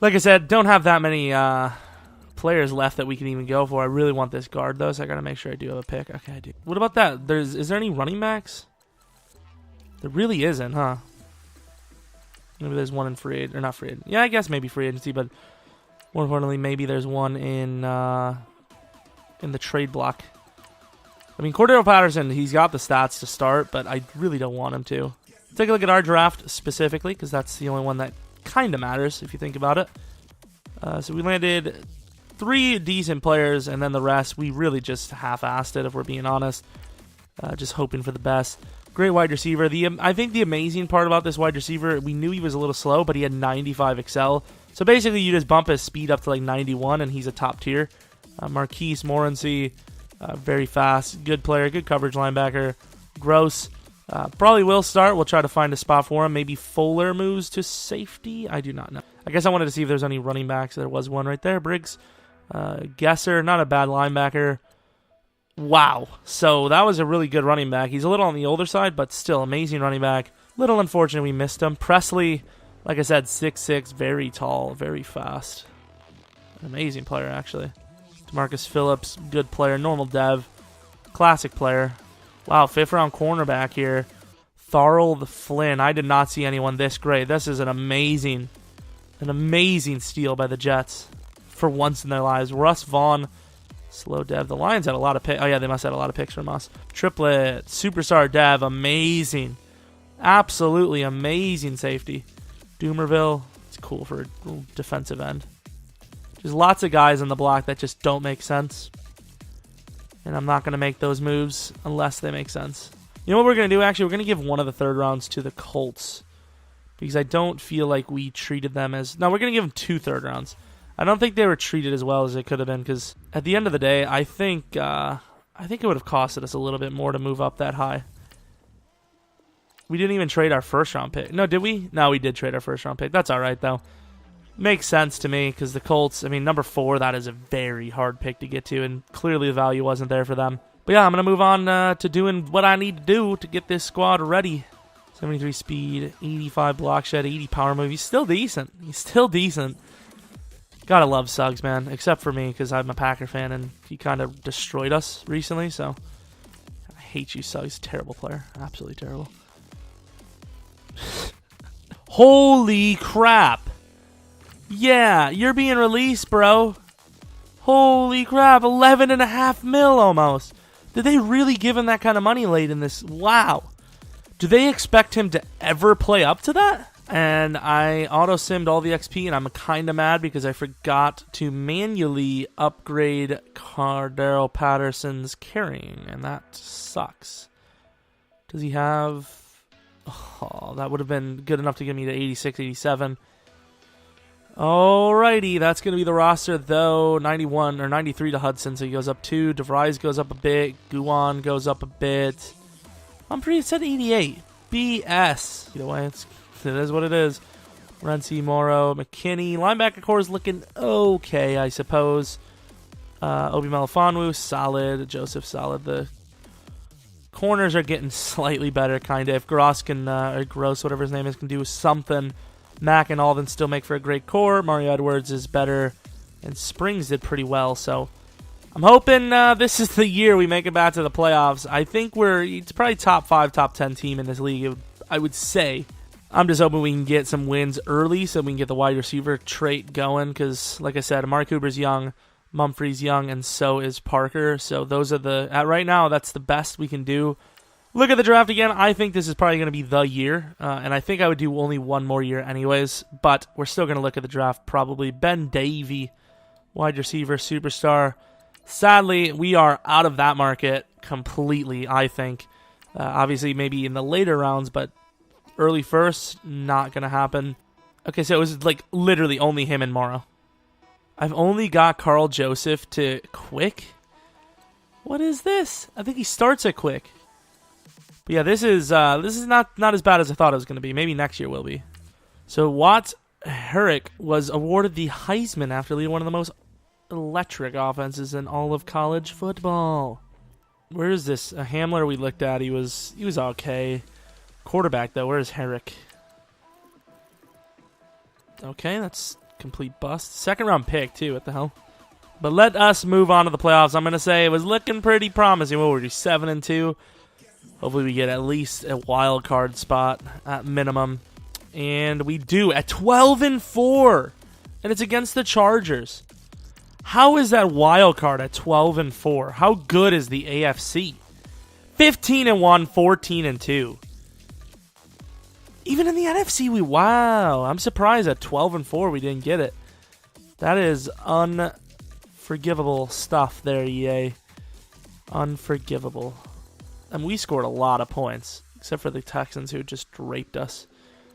Like I said, don't have that many players left that we can even go for. I really want this guard, though, so I got to make sure I do have a pick. Okay, I do. What about that? Is there any running backs? There really isn't, huh? Maybe there's one in free agency, or not free agency. Yeah, I guess maybe free agency, but more importantly, maybe there's one in the trade block. Cordarrelle Patterson, he's got the stats to start, but I really don't want him to. Take a look at our draft specifically, because that's the only one that kind of matters, if you think about it. So we landed 3 decent players, and then the rest, we really just half-assed it, if we're being honest. Just hoping for the best. Great wide receiver. I think the amazing part about this wide receiver, we knew he was a little slow, but he had 95 excel. So basically, you just bump his speed up to like 91, and he's a top tier. Marquise Morency, very fast, good player, good coverage linebacker. Gross, probably will start. We'll try to find a spot for him. Maybe Fuller moves to safety. I do not know. I guess I wanted to see if there's any running backs. There was one right there. Briggs, Gesser, not a bad linebacker. Wow. So that was a really good running back. He's a little on the older side, but still amazing running back. Little unfortunate we missed him. Presley, like I said, 6'6", very tall, very fast. An amazing player, actually. DeMarcus Phillips, good player. Normal dev. Classic player. Wow, 5th round cornerback here. Tharl Flynn. I did not see anyone this great. This is an amazing steal by the Jets for once in their lives. Russ Vaughn, slow dev. The Lions had a lot of picks. Oh, yeah, they must have had a lot of picks from us. Triplet, superstar dev, amazing. Absolutely amazing safety. Doomerville, it's cool for a defensive end. There's lots of guys on the block that just don't make sense. And I'm not going to make those moves unless they make sense. You know what we're going to do, actually? We're going to give one of the third rounds to the Colts. Because I don't feel like we treated them as... No, we're going to give them 2 third rounds. I don't think they were treated as well as it could have been. Because at the end of the day, I think it would have costed us a little bit more to move up that high. We didn't even trade our first round pick. No, did we? No, we did trade our first round pick. That's all right, though. Makes sense to me because the Colts, I mean, number 4, that is a very hard pick to get to, and clearly the value wasn't there for them. But yeah, I'm going to move on to doing what I need to do to get this squad ready. 73 speed, 85 block shed, 80 power move. He's still decent. Gotta love Suggs, man, except for me because I'm a Packer fan and he kind of destroyed us recently, so I hate you, Suggs. Terrible player. Absolutely terrible. Holy crap. Yeah, you're being released, bro. Holy crap, 11.5 mil almost. Did they really give him that kind of money late in this? Wow. Do they expect him to ever play up to that? And I auto-simmed all the XP, and I'm kind of mad because I forgot to manually upgrade Cordarrelle Patterson's carrying, and that sucks. Does he have... Oh, that would have been good enough to get me to 86, 87. Alrighty, that's going to be the roster, though. 91 or 93 to Hudson, so he goes up 2. DeVries goes up a bit. Guan goes up a bit. Humphrey said 88. BS. Either way, it is what it is. Renzi, Morrow, McKinney. Linebacker core is looking okay, I suppose. Obi Melifonwu, solid. Joseph, solid. The corners are getting slightly better, kind of. If Gross can, or Gross, whatever his name is, can do something. Mack and Alden still make for a great core. Mario Edwards is better. And Springs did pretty well, so I'm hoping this is the year we make it back to the playoffs. I think it's probably top 5, top 10 team in this league, I would say. I'm just hoping we can get some wins early so we can get the wide receiver trait going because, like I said, Amari Cooper's young, Mumphrey's young, and so is Parker. So those are right now, that's the best we can do. Look at the draft again. I think this is probably going to be the year, and I think I would do only one more year anyways, but we're still going to look at the draft probably. Ben Davey, wide receiver, superstar. Sadly, we are out of that market completely, I think. Obviously, maybe in the later rounds, but early first, not going to happen. Okay, so it was like literally only him and Morrow. I've only got Carl Joseph to quick. What is this? I think he starts at quick. But yeah, this is not as bad as I thought it was going to be. Maybe next year will be. So Watt Herrick was awarded the Heisman after leading one of the most electric offenses in all of college football. Where is this? A Hamler we looked at. He was okay. Quarterback though. Where is Herrick? Okay, that's complete bust. Second round pick too. What the hell? But let us move on to the playoffs. I'm gonna say it was looking pretty promising. What were we, 7-2? Hopefully we get at least a wild card spot at minimum. And we do at 12-4. And it's against the Chargers. How is that wild card at 12-4? How good is the AFC? 15-1, 14-2. Even in the NFC, wow. I'm surprised at 12-4 we didn't get it. That is unforgivable stuff there, EA. Unforgivable. And we scored a lot of points, except for the Texans who just raped us.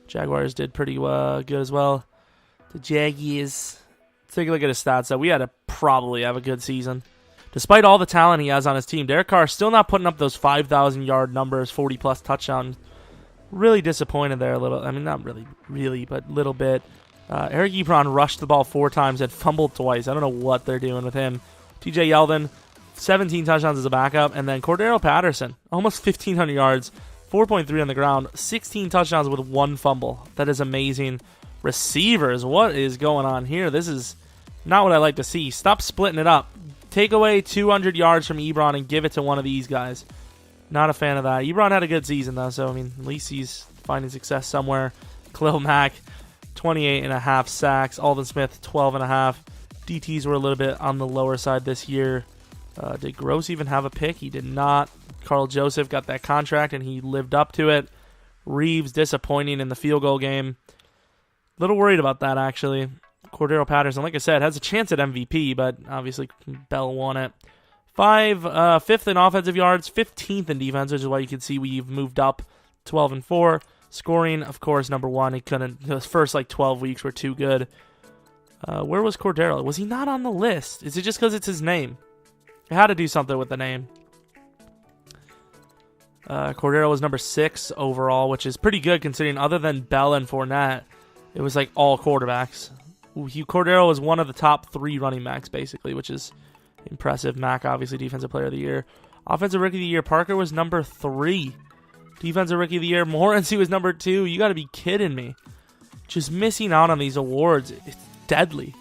Jaguars did pretty good as well. The Jaggies. Let's take a look at his stats, though. We had to probably have a good season. Despite all the talent he has on his team, Derek Carr still not putting up those 5,000-yard numbers, 40-plus touchdowns. Really disappointed there a little. I mean, not really, but a little bit. Eric Ebron rushed the ball 4 times and fumbled twice. I don't know what they're doing with him. TJ Yeldon, 17 touchdowns as a backup. And then Cordarrelle Patterson, almost 1,500 yards, 4.3 on the ground, 16 touchdowns with 1 fumble. That is amazing. Receivers, what is going on here? This is not what I like to see. Stop splitting it up. Take away 200 yards from Ebron and give it to one of these guys. Not a fan of that. Ebron had a good season, though, so, I mean, at least he's finding success somewhere. Khalil Mack, 28.5 sacks. Aldon Smith, 12.5. DTs were a little bit on the lower side this year. Did Gross even have a pick? He did not. Carl Joseph got that contract, and he lived up to it. Reeves, disappointing in the field goal game. A little worried about that, actually. Cordarrelle Patterson, like I said, has a chance at MVP, but obviously Bell won it. Fifth in offensive yards, 15th in defense, which is why you can see we've moved up 12-4. Scoring, of course, number one. He couldn't. His first 12 weeks were too good. Where was Cordarrelle? Was he not on the list? Is it just because it's his name? I had to do something with the name. Cordarrelle was number 6 overall, which is pretty good considering other than Bell and Fournette, it was all quarterbacks. Cordarrelle was one of the top 3 running backs, basically, which is impressive. Mack, obviously, Defensive Player of the Year. Offensive Rookie of the Year, Parker was number 3. Defensive Rookie of the Year, Morency was number 2. You got to be kidding me. Just missing out on these awards. It's deadly.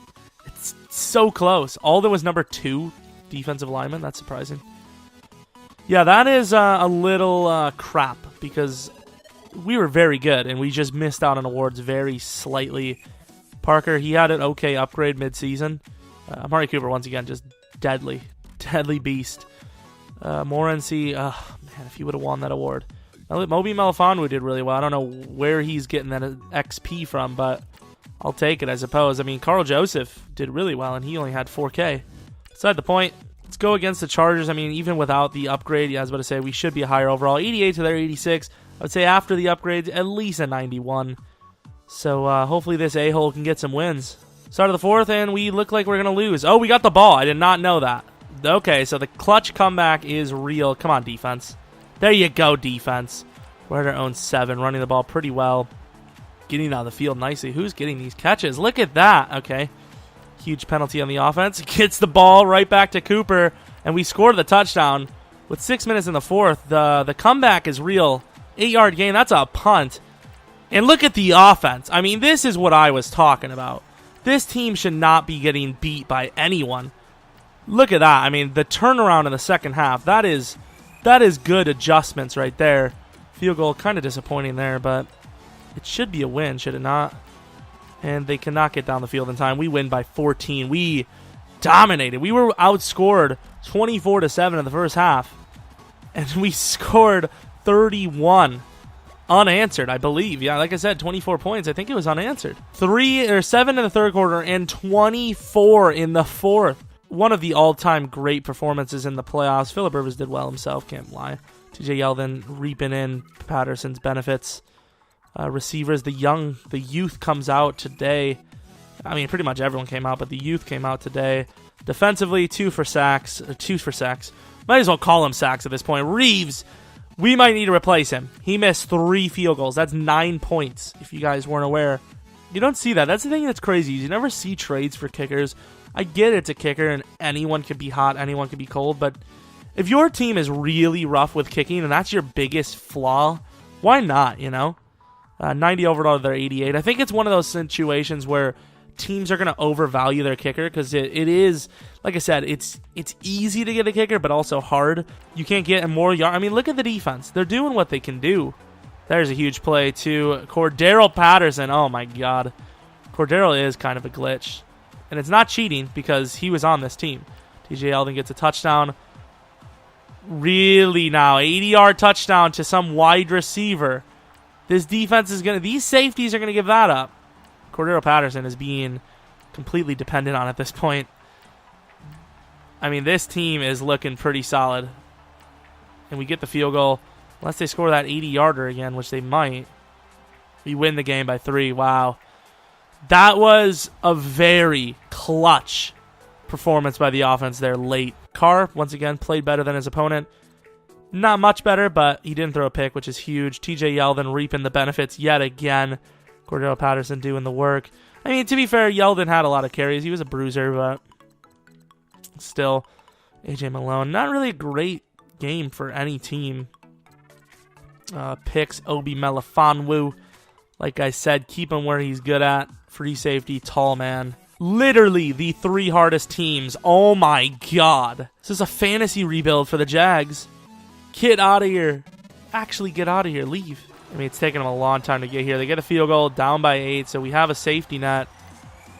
It's so close. Alden was number 2 defensive lineman. That's surprising. Yeah, that is a little crap because we were very good and we just missed out on awards very slightly. Parker, he had an okay upgrade midseason. Amari Cooper, once again, just deadly beast. Morency, man, if he would have won that award. Moby Melifonwu did really well. I don't know where he's getting that XP from, but I'll take it, I suppose. I mean, Carl Joseph did really well, and he only had 4K. Beside the point, let's go against the Chargers. I mean, even without the upgrade, yeah, I was about to say, we should be a higher overall. 88 to their 86. I would say after the upgrades, at least a 91. So hopefully this a-hole can get some wins. Start of the fourth, and we look like we're going to lose. Oh, we got the ball. I did not know that. Okay, so the clutch comeback is real. Come on, defense. There you go, defense. We're at our own 7, running the ball pretty well. Getting out of the field nicely. Who's getting these catches? Look at that. Okay. Huge penalty on the offense. Gets the ball right back to Cooper, and we scored the touchdown with 6 minutes in the fourth. The comeback is real. 8-yard gain. That's a punt. And look at the offense. I mean, this is what I was talking about. This team should not be getting beat by anyone. Look at that. I mean, the turnaround in the second half, that is good adjustments right there. Field goal, kind of disappointing there, but it should be a win, should it not? And they cannot get down the field in time. We win by 14. We dominated. We were outscored 24-7 in the first half, and we scored 31 unanswered, I believe. Yeah, like I said, 24 points. I think it was unanswered. 7 in the third quarter and 24 in the fourth. One of the all-time great performances in the playoffs. Phillip Rivers did well himself, can't lie. TJ Yeldon reaping in Patterson's benefits. Receivers, the youth comes out today. I mean, pretty much everyone came out, but the youth came out today. Defensively, 2 for sacks. Might as well call him sacks at this point. Reeves, we might need to replace him. He missed 3 field goals. That's 9 points, if you guys weren't aware. You don't see that. That's the thing that's crazy. You never see trades for kickers. I get it's a kicker, and anyone can be hot, anyone can be cold, but if your team is really rough with kicking, and that's your biggest flaw, why not, 90 overall to their 88. I think it's one of those situations where teams are going to overvalue their kicker because it is, like I said, it's easy to get a kicker, but also hard. You can't get more yard. I mean, look at the defense. They're doing what they can do. There's a huge play to Cordarrelle Patterson. Oh, my God. Cordarrelle is kind of a glitch. And it's not cheating because he was on this team. TJ Yeldon gets a touchdown. Really now, 80-yard touchdown to some wide receiver. This defense is going to... These safeties are going to give that up. Cordarrelle Patterson is being completely dependent on at this point. I mean, this team is looking pretty solid. And we get the field goal. Unless they score that 80-yarder again, which they might. We win the game by 3. Wow. That was a very clutch performance by the offense there late. Carr, once again, played better than his opponent. Not much better, but he didn't throw a pick, which is huge. TJ Yeldon reaping the benefits yet again. Cordell Patterson doing the work. I mean, to be fair, Yeldon had a lot of carries. He was a bruiser, but still. AJ Malone, not really a great game for any team. Picks, Obi Melifonwu. Like I said, keep him where he's good at. Free safety, tall man. Literally the 3 hardest teams. Oh my God. This is a fantasy rebuild for the Jags. Get out of here. Actually get out of here. Leave. I mean, it's taken them a long time to get here. They get a field goal, down by 8, so we have a safety net.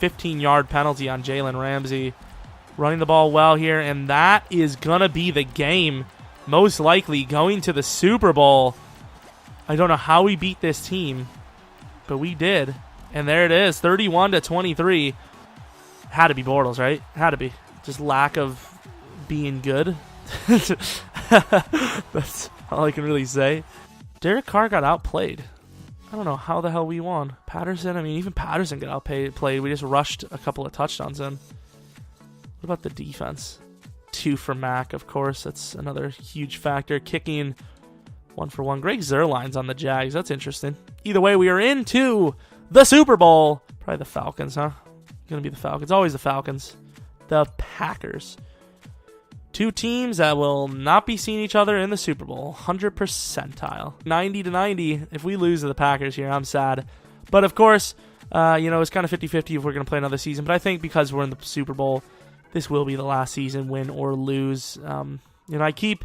15-yard penalty on Jalen Ramsey. Running the ball well here, and that is going to be the game. Most likely going to the Super Bowl. I don't know how we beat this team, but we did. And there it is, 31-23. Had to be Bortles, right? Had to be. Just lack of being good. That's all I can really say. Derek Carr got outplayed. I don't know how the hell we won. Patterson, I mean, even Patterson got outplayed. We just rushed a couple of touchdowns in. What about the defense? 2 for Mack, of course. That's another huge factor. Kicking 1 for 1. Greg Zuerlein's on the Jags. That's interesting. Either way, we are into the Super Bowl. Probably the Falcons, huh? Going to be the Falcons. Always the Falcons. The Packers. 2 teams that will not be seeing each other in the Super Bowl. 100 percentile. 90-90. If we lose to the Packers here, I'm sad. But, of course, it's kind of 50-50 if we're going to play another season. But I think because we're in the Super Bowl, this will be the last season, win or lose. I keep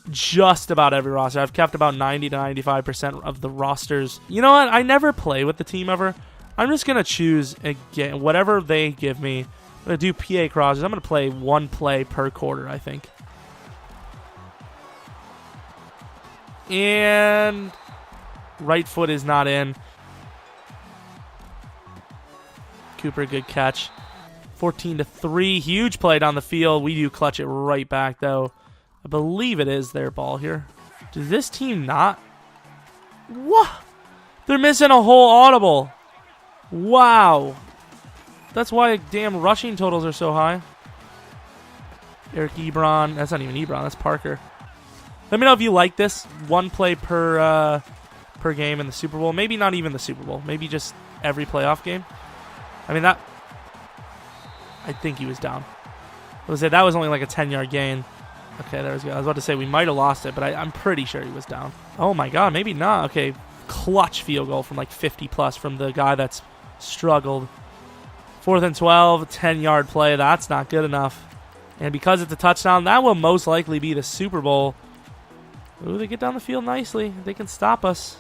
just about every roster. I've kept about 90-95% of the rosters. You know what? I never play with the team ever. I'm just going to choose, again, whatever they give me. I'm going to do PA crosses. I'm going to play 1 play per quarter, I think. And right foot is not in. Cooper, good catch. 14-3. Huge play down the field. We do clutch it right back, though. I believe it is their ball here. Does this team not? What? They're missing a whole audible. Wow. That's why damn rushing totals are so high. Eric Ebron. That's not even Ebron. That's Parker. Let me know if you like this. 1 play per game in the Super Bowl. Maybe not even the Super Bowl. Maybe just every playoff game. I mean, that... I think he was down. That was only like a 10-yard gain. Okay, there we go. I was about to say we might have lost it, but I'm pretty sure he was down. Oh, my God. Maybe not. Okay, clutch field goal from like 50-plus from the guy that's struggled. 4th and 12, 10-yard play. That's not good enough. And because it's a touchdown, that will most likely be the Super Bowl. Ooh, they get down the field nicely. They can stop us.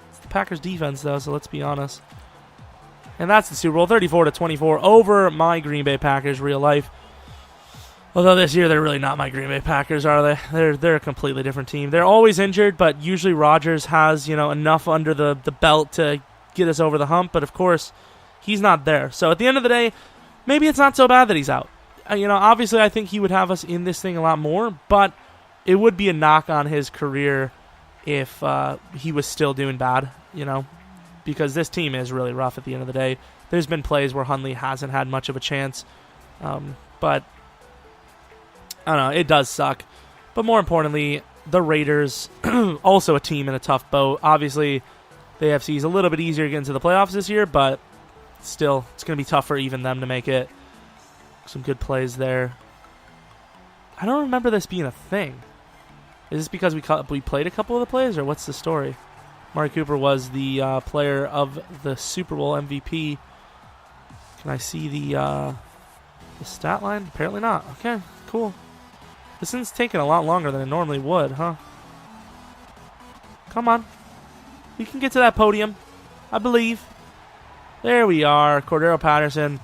It's the Packers defense, though, so let's be honest. And that's the Super Bowl, 34-24 over my Green Bay Packers real life. Although this year they're really not my Green Bay Packers, are they? They're a completely different team. They're always injured, but usually Rodgers has, enough under the belt to get us over the hump. But of course, he's not there. So at the end of the day, maybe it's not so bad that he's out. Obviously I think he would have us in this thing a lot more, but it would be a knock on his career if he was still doing bad, because this team is really rough at the end of the day. There's been plays where Hundley hasn't had much of a chance, but I don't know, it does suck. But more importantly, the Raiders, also a team in a tough boat. Obviously, the AFC is a little bit easier to get into the playoffs this year, but still, it's going to be tough for even them to make it. Some good plays there. I don't remember this being a thing. Is this because we played a couple of the plays, or what's the story? Amari Cooper was the player of the Super Bowl MVP. Can I see the stat line? Apparently not. Okay, cool. This thing's taking a lot longer than it normally would, huh? Come on. We can get to that podium. I believe. There we are. Cordarrelle Patterson.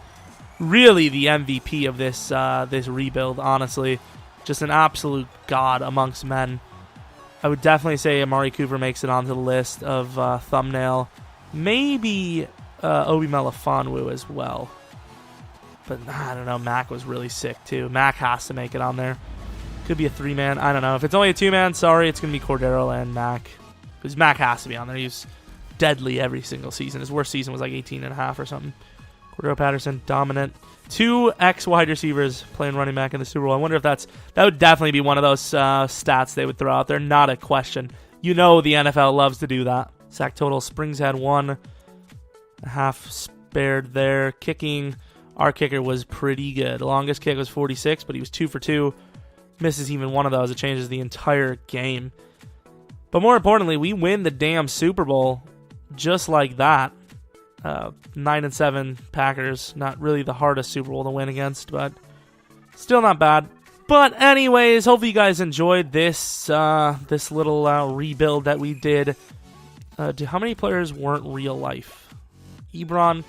Really the MVP of this rebuild, honestly. Just an absolute god amongst men. I would definitely say Amari Cooper makes it onto the list of thumbnail. Maybe Obi Melifonwu as well. But I don't know. Mack was really sick too. Mack has to make it on there. Could be a 3-man. I don't know. If it's only a 2-man, sorry, it's going to be Cordarrelle and Mack. Because Mack has to be on there. He's deadly every single season. His worst season was like 18.5 or something. Cordarrelle Patterson, dominant. 2 ex-wide receivers playing running back in the Super Bowl. I wonder if that would definitely be one of those stats they would throw out there. Not a question. The NFL loves to do that. Sack total, Springs had 1.5 spared there. Kicking, our kicker was pretty good. The longest kick was 46, but he was 2 for 2. Misses even one of those. It changes the entire game. But more importantly, we win the damn Super Bowl just like that. 9-7 Packers. Not really the hardest Super Bowl to win against, but still not bad. But anyways, hopefully you guys enjoyed this this little rebuild that we did. How many players weren't real life? Ebron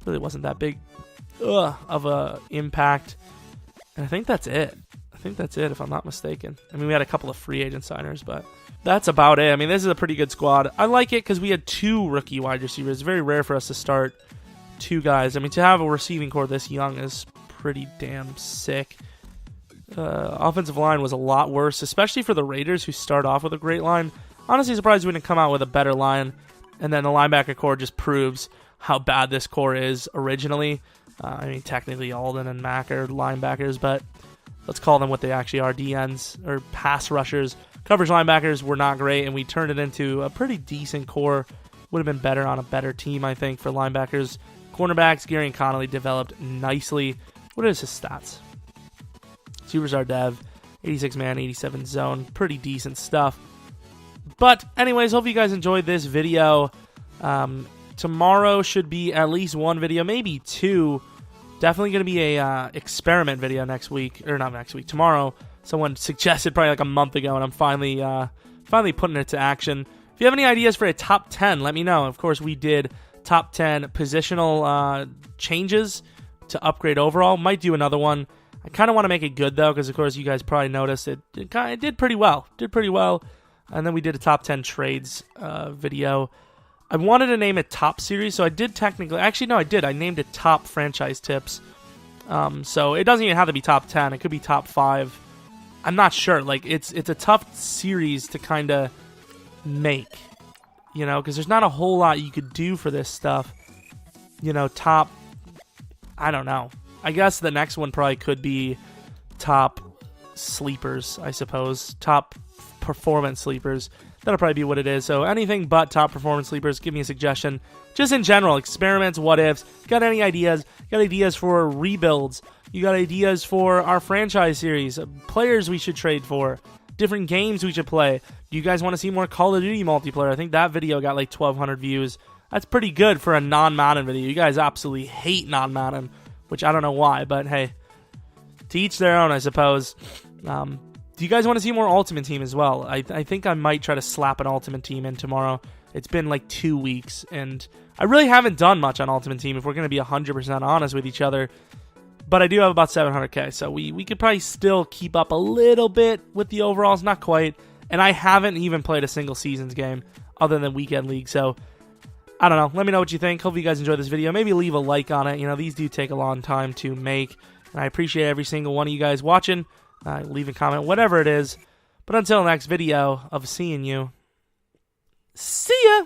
really wasn't that big of a impact. And I think that's it. If I'm not mistaken. I mean, we had a couple of free agent signers, but that's about it. I mean, this is a pretty good squad. I like it because we had 2 rookie wide receivers. It's very rare for us to start 2 guys. I mean, to have a receiving core this young is pretty damn sick. Offensive line was a lot worse, especially for the Raiders, who start off with a great line. Honestly, surprised we didn't come out with a better line. And then the linebacker core just proves how bad this core is originally. I mean, technically Alden and Mack are linebackers, but let's call them what they actually are, DNs, or pass rushers. Coverage linebackers were not great, and we turned it into a pretty decent core. Would have been better on a better team, I think, for linebackers. Cornerbacks, Gary and Connolly developed nicely. What is his stats? Superstar Dev, 86 man, 87 zone. Pretty decent stuff. But anyways, hope you guys enjoyed this video. Tomorrow should be at least 1 video, maybe 2. Definitely going to be a experiment video next week, or not next week, tomorrow. Someone suggested probably like a month ago, and I'm finally putting it to action. If you have any ideas for a top 10, let me know. Of course, we did top 10 positional changes to upgrade overall. Might do another one. I kind of want to make it good, though, because, of course, you guys probably noticed it did pretty well. And then we did a top 10 trades video. I wanted to name it top series, so I did technically... Actually, no, I did. I named it top franchise tips. So it doesn't even have to be top 10. It could be top 5. I'm not sure. Like, it's a tough series to kind of make, you know, because there's not a whole lot you could do for this stuff. You know, top... I don't know. I guess the next one probably could be top sleepers, I suppose. Top performance sleepers. That'll probably be what it is. So anything but top performance sleepers, give me a suggestion. Just in general, experiments, what ifs. Got any ideas? Got ideas for rebuilds? You got ideas for our franchise series? Players we should trade for? Different games we should play? Do you guys want to see more Call of Duty multiplayer? I think that video got like 1,200 views. That's pretty good for a non-Madden video. You guys absolutely hate non-Madden, which I don't know why, but hey, to each their own, I suppose. Do you guys want to see more Ultimate Team as well? I think I might try to slap an Ultimate Team in tomorrow. It's been like 2 weeks, and I really haven't done much on Ultimate Team, if we're going to be 100% honest with each other. But I do have about 700k, so we could probably still keep up a little bit with the overalls, not quite. And I haven't even played a single seasons game other than Weekend League, so I don't know. Let me know what you think. Hope you guys enjoyed this video. Maybe leave a like on it. You know, these do take a long time to make, and I appreciate every single one of you guys watching. Leave a comment, whatever it is. But until next video of seeing you, see ya!